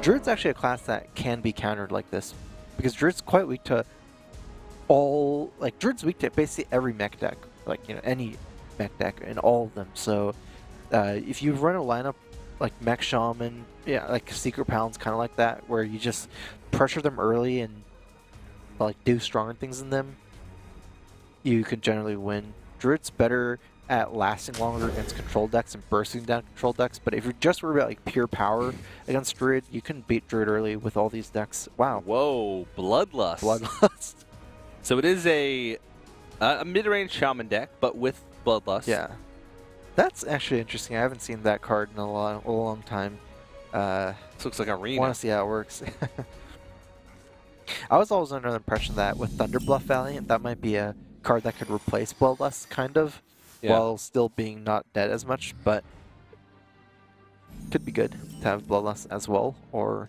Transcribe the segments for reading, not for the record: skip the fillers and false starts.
And Druid's actually a class that can be countered like this, because Druid's quite weak to all, like, Druid's weak to basically every mech deck, like, you know, any mech deck in all of them. So if you run a lineup like Mech Shaman, yeah, like Secret Pounds, kind of like that, where you just pressure them early and like do stronger things than them, you can generally win. Druid's better at lasting longer against control decks and bursting down control decks, but if you're just worried about like pure power against Druid, you can beat Druid early with all these decks. Wow. Whoa, Bloodlust. Bloodlust. So it is a mid-range Shaman deck, but with Bloodlust. Yeah. That's actually interesting. I haven't seen that card in a long time. This looks like Arena. Want to see how it works. I was always under the impression that with Thunderbluff Valiant, that might be a card that could replace Bloodlust, kind of, while still being not dead as much, but could be good to have Bloodlust as well, or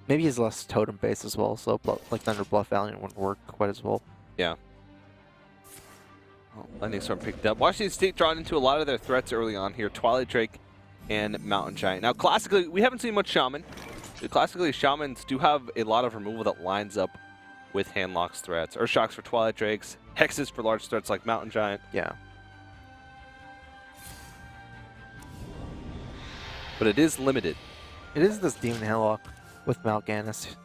maybe he's less totem based as well, so like Thunderbluff Valiant wouldn't work quite as well. Yeah. Lightning Storm picked up. Washington State drawn into a lot of their threats early on here. Twilight Drake and Mountain Giant. Now, classically, we haven't seen much Shaman. Classically, Shamans do have a lot of removal that lines up with Handlock's threats. Urshocks for Twilight Drakes, Hexes for large threats like Mountain Giant. Yeah. But it is limited. It is this Demon Handlock with Mal'Ganis.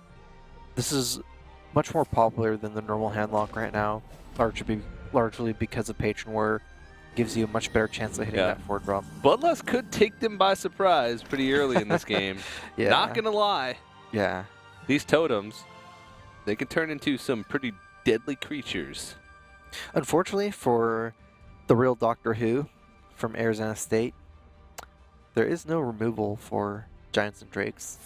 This is much more popular than the normal Handlock right now, largely because of Patron War. Gives you a much better chance of hitting that 4-drop. Bloodlust could take them by surprise pretty early in this game. Yeah. Not gonna lie. Yeah. These totems, they can turn into some pretty deadly creatures. Unfortunately for the real Doctor Who from Arizona State, there is no removal for Giants and Drakes.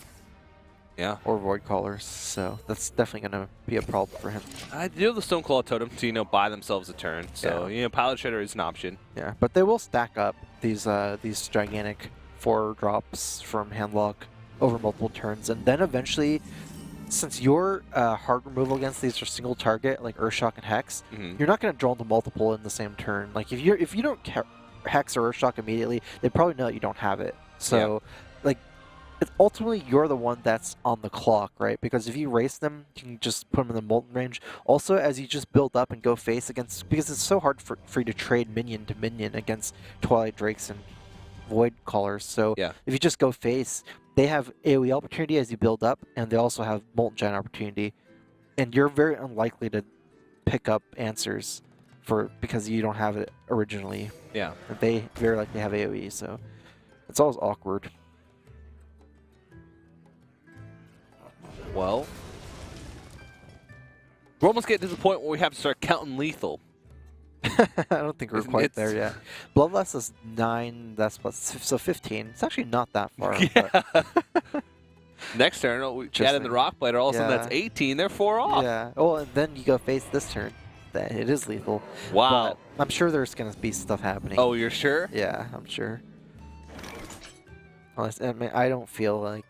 Yeah. Or Void Callers, so that's definitely going to be a problem for him. I do have the Stoneclaw totem to, you know, buy themselves a turn. So, you know, Pilot Shredder is an option. Yeah, but they will stack up these gigantic 4-drops from Handlock over multiple turns, and then eventually, since your hard removal against these are single target, like Urshok and Hex, you're not going to draw into multiple in the same turn. Like, if you don't Hex or Urshok immediately, they probably know that you don't have it. So, like, ultimately, you're the one that's on the clock, right? Because if you race them, you can just put them in the Molten range. Also, as you just build up and go face against, because it's so hard for you to trade minion to minion against Twilight Drakes and Void Callers. So if you just go face, they have AoE opportunity as you build up, and they also have Molten Giant opportunity. And you're very unlikely to pick up answers because you don't have it originally. Yeah. They very likely have AoE, so it's always awkward. Well, we're almost getting to the point where we have to start counting lethal. I don't think we're quite there yet. Bloodlust is 9, that's what, so 15. It's actually not that far. Yeah. Next turn, we add in the Rock Blighter, all of a sudden that's 18. They're 4 off. Yeah. Well, and then you go face this turn. Then it is lethal. Wow. But I'm sure there's going to be stuff happening. Oh, you're sure? Yeah, I'm sure. Honestly, I mean, I don't feel like...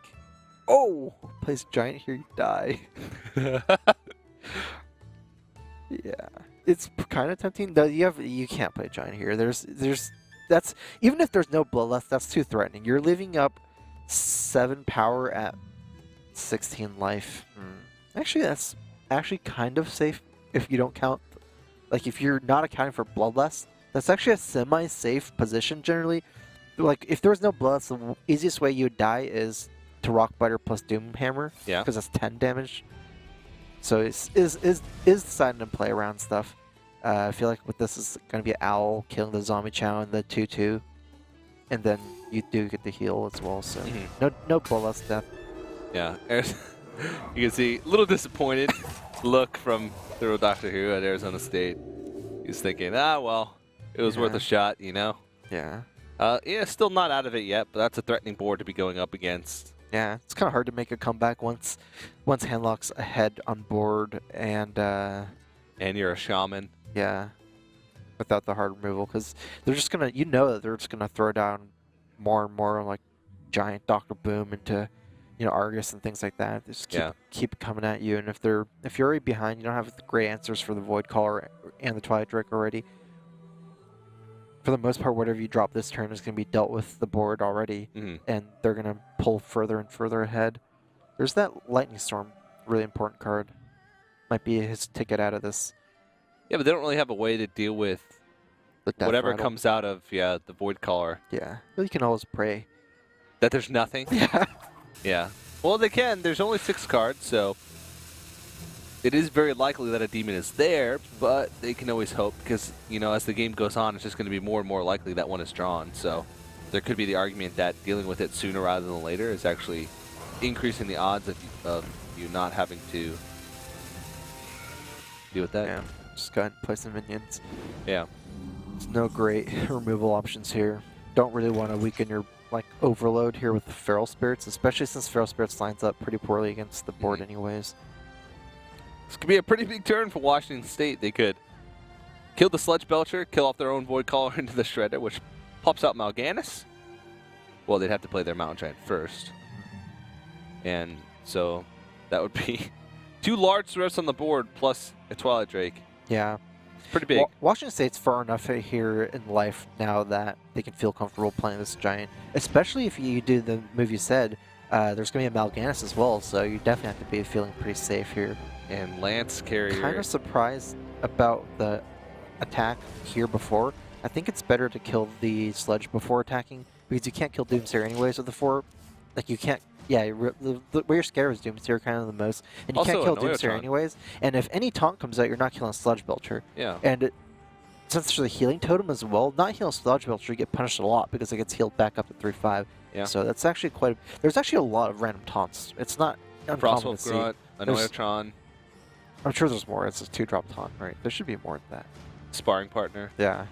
Oh! Place Giant here, you die. Yeah. It's kind of tempting. Though you can't play Giant here. That's even if there's no Bloodlust, that's too threatening. You're leaving up 7 power at 16 life. Actually, that's actually kind of safe if you don't count. Like, if you're not accounting for Bloodlust, that's actually a semi-safe position generally. Like, if there was no Bloodlust, the easiest way you would die is to Rockbiter plus Doom Hammer. Yeah. Because that's 10 damage. So is deciding to play around stuff. I feel like with this is going to be an Owl killing the Zombie Chow and the 2/2. And then you do get the heal as well, so no Bloodlust death. Yeah. You can see a little disappointed look from the real Doctor Who at Arizona State. He's thinking, well, it was worth a shot, you know? Yeah. Yeah, still not out of it yet, but that's a threatening board to be going up against. Yeah, it's kind of hard to make a comeback once Handlock's ahead on board and you're a Shaman. Yeah, without the hard removal, because they're just gonna, that they're just gonna throw down more and more like Giant Doctor Boom into, Argus and things like that. They just keep coming at you, and if you're already behind, you don't have the great answers for the Void Caller and the Twilight Drake already. for the most part, whatever you drop this turn is going to be dealt with the board already, and they're going to pull further and further ahead. There's that Lightning Storm, really important card. Might be his ticket out of this. Yeah, but they don't really have a way to deal with The death whatever rattle. comes out of the Void Caller. Yeah, well, you can always pray. That there's nothing. Yeah. Yeah. Well, they can. There's only 6 cards, so it is very likely that a demon is there, but they can always hope because, you know, as the game goes on, it's just going to be more and more likely that one is drawn. So there could be the argument that dealing with it sooner rather than later is actually increasing the odds of you not having to deal with that. Yeah, just go ahead and play some minions. Yeah. There's no great removal options here. Don't really want to weaken your overload here with the Feral Spirits, especially since Feral Spirits lines up pretty poorly against the board anyways. This could be a pretty big turn for Washington State. They could kill the Sludge Belcher, kill off their own Void Caller into the Shredder, which pops out Mal'Ganis. Well, they'd have to play their Mountain Giant first. And so that would be 2 large threats on the board plus a Twilight Drake. Yeah. Pretty big. Washington State's far enough here in life now that they can feel comfortable playing this giant, especially if you do the move you said. There's going to be a Mal'Ganis as well, so you definitely have to be feeling pretty safe here. And Lance Carrier. Kind of surprised about the attack here before. I think it's better to kill the Sludge before attacking because you can't kill Doomsayer anyways with the 4. Like you can't. Yeah, the way you're scared is Doomsayer kind of the most, and you Also can't kill a Doomsayer Noyotron. anyways. And if any taunt comes out, you're not killing Sludge Belcher. Yeah. And since there's a healing totem as well, not healing Sludge Belcher, you get punished a lot because it gets healed back up to 3/5. Yeah. So that's actually there's actually a lot of random taunts. It's not uncommon to Frostwolf see. Grunt, a Noyotron, I'm sure there's more. It's a 2-drop taunt, right? There should be more than that. sparring partner. Yeah.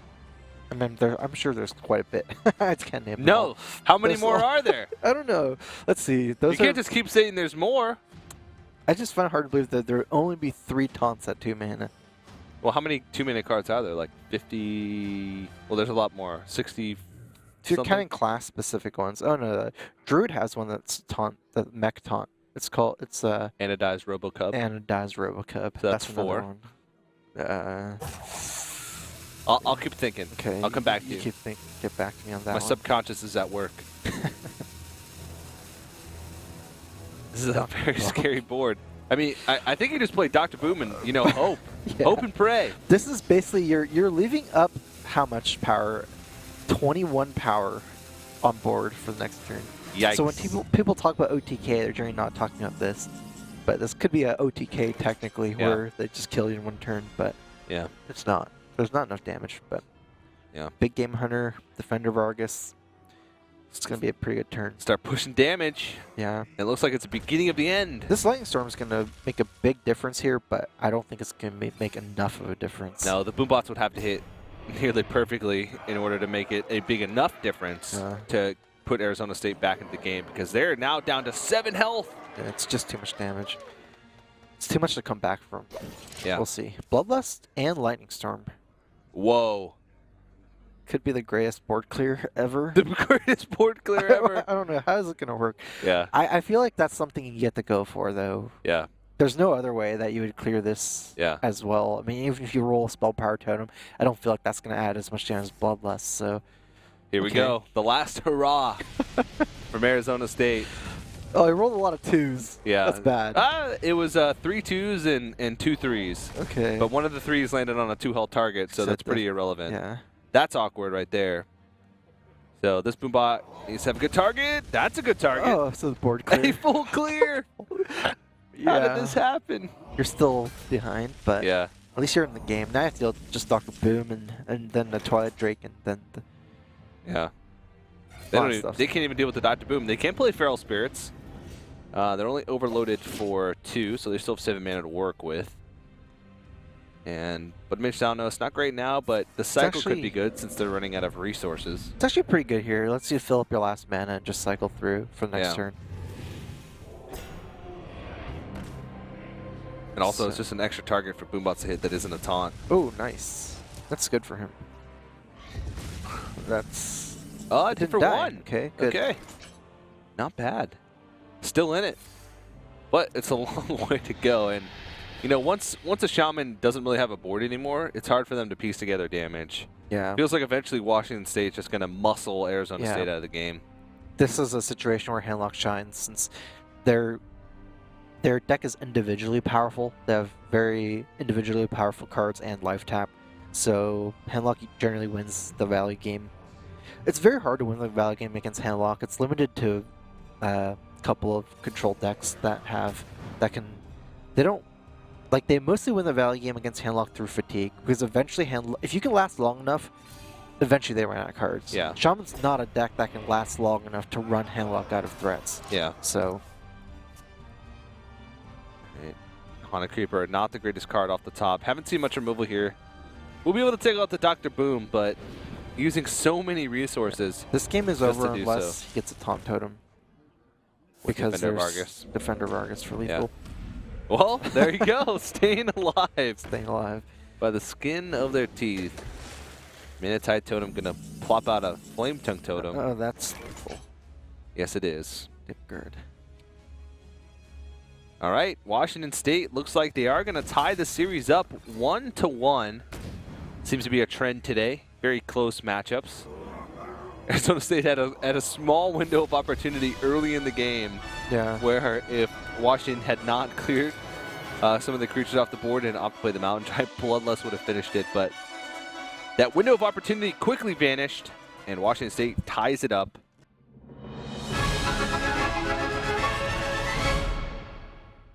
I mean, I'm sure there's quite a bit. I just can't name them No. all. How many There's more a- are there? I don't know. Let's see. You Those can't just keep saying there's more. I just find it hard to believe that there would only be 3 taunts at 2 mana. Well, how many 2-minute cards are there? Like 50. Well, there's a lot more. 60. If you're something? counting class-specific ones. Oh, no. Druid has one that's taunt, the mech taunt. It's Anodized Robocub. Anodized Robocub. So that's another 4. one. I'll keep thinking. Okay. I'll come back to you. Get back to me on that My one. subconscious is at work. This is a very scary board. I mean, I think you just play Dr. Boom and, you know, hope. Yeah. Hope and pray. This is basically you're leaving up how much power? 21 power on board for the next turn. Yikes. So when people talk about OTK, they're generally not talking about this. But this could be a OTK technically, Yeah. where they just kill you in 1 turn, but Yeah. it's not. There's not enough damage, but Yeah. Big Game Hunter, Defender Vargas. It's going to be a pretty good turn. Start pushing damage. Yeah. It looks like it's the beginning of the end. This Lightning Storm is going to make a big difference here, but I don't think it's going to make enough of a difference. No, the Boombots would have to hit nearly perfectly in order to make it a big enough difference to put Arizona State back into the game because they're now down to 7 health. Yeah, it's just too much damage. It's too much to come back from. Yeah. We'll see. Bloodlust and Lightning Storm. Whoa. Could be the greatest board clear ever. The greatest board clear ever. I don't know. How is it going to work? Yeah. I feel like that's something you get to go for, though. Yeah. There's no other way that you would clear this as well. I mean, even if you roll a Spell Power Totem, I don't feel like that's going to add as much damage as Bloodlust. So Here we go. The last hurrah from Arizona State. Oh, he rolled a lot of 2s. Yeah. That's bad. It was 3 2s and 2 3s. Okay. But one of the 3s landed on a 2-health target, so that's pretty irrelevant. Yeah. That's awkward right there. So this Boombot needs to have a good target. That's a good target. Oh, so the board clear. A full clear. How did this happen? You're still behind, but Yeah. at least you're in the game. Now you have to deal just Dr. Boom and then the Twilight Drake and then the... Yeah. Lot of stuff. They can't even deal with the Dr. Boom. They can play Feral Spirits. They're only overloaded for 2, so they still have 7 mana to work with. But Mage Salno, it's not great now, but the cycle could be good since they're running out of resources. It's actually pretty good here. Let's you fill up your last mana and just cycle through for the next Yeah. turn. And also, it's just an extra target for Boombots to hit that isn't a taunt. Oh, nice. That's good for him. That's... Oh, I did for die. 1. Okay, good. Okay. Not bad. Still in it. But it's a long way to go. And, you know, once a Shaman doesn't really have a board anymore, it's hard for them to piece together damage. Yeah. Feels like eventually Washington State's just going to muscle Arizona Yeah. State out of the game. This is a situation where Handlock shines since their deck is individually powerful. They have very individually powerful cards and life tap. So Handlock generally wins the value game. It's very hard to win the value game against Handlock. It's limited to a couple of control decks they mostly win the value game against Handlock through fatigue, because eventually if you can last long enough, eventually they run out of cards. Yeah. Shaman's not a deck that can last long enough to run Handlock out of threats. Yeah. So Haunted Creeper, not the greatest card off the top. Haven't seen much removal here. We'll be able to take out the Dr. Boom, but using so many resources. this game is Just over to do unless so. he gets a taunt totem. With Because Defender there's Vargas. Defender Vargas for lethal. Well, there you go. Staying alive Staying alive. by the skin of their teeth. Minotide Totem gonna plop out a Flame Tongue Totem. Oh, that's lethal. Yes, it is. Dipgird. All right, Washington State looks like they are gonna tie the series up 1-1. Seems to be a trend today. Very close matchups. Arizona State had a small window of opportunity early in the game, Yeah. where if Washington had not cleared some of the creatures off the board and opted to play the Mountain Tribe, Bloodlust would have finished it. But that window of opportunity quickly vanished, and Washington State ties it up